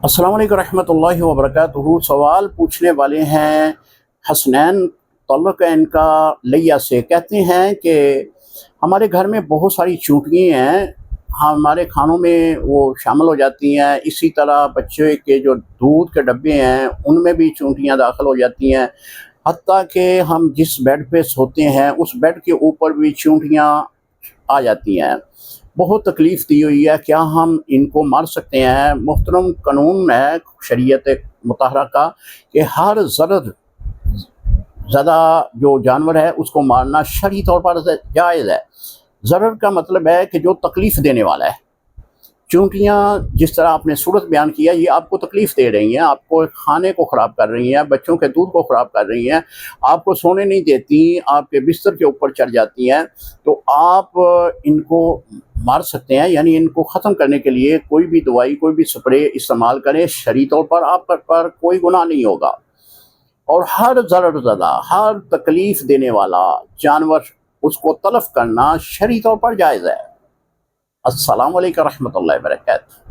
अस्सलाम वालेकुम रहमतुल्लाहि व बरकातुहू। सवाल पूछने वाले हैं हसनैन तल्लुकैन का लिया से। कहते हैं कि हमारे घर में बहुत सारी चूंटियाँ हैं, हमारे खानों में वो शामिल हो जाती हैं। इसी तरह बच्चे के जो दूध के डब्बे हैं उनमें भी चूंटियाँ दाखिल हो जाती हैं। हत्ता कि हम जिस बेड पे सोते हैं उस बेड के ऊपर भी चूंटियाँ आ जाती हैं। बहुत तकलीफ़ दी हुई है, क्या हम इनको मार सकते हैं? मुहतरम कानून है शरीयत मुतहरा का कि हर ज़रर ज़दा जो जानवर है उसको मारना शरई तौर पर जायज़ है। ज़रर का मतलब है कि जो तकलीफ़ देने वाला है। चूंटियाँ जिस तरह आपने सूरत बयान किया, ये आपको तकलीफ़ दे रही हैं, आपको खाने को ख़राब कर रही हैं, बच्चों के दूध को ख़राब कर रही हैं, आपको सोने नहीं देती, आपके बिस्तर के ऊपर चढ़ जाती हैं। तो आप इनको मार सकते हैं, यानी इनको ख़त्म करने के लिए कोई भी दवाई, कोई भी स्प्रे इस्तेमाल करें, शरई तौर पर आप पर कोई गुनाह नहीं होगा। और हर ज़ररज़दा, हर तकलीफ़ देने वाला जानवर उसको तलफ़ करना शरई तौर पर जायज़ है। अस्सलाम वालेकुम रहमतुल्लाहि व बरकातहू।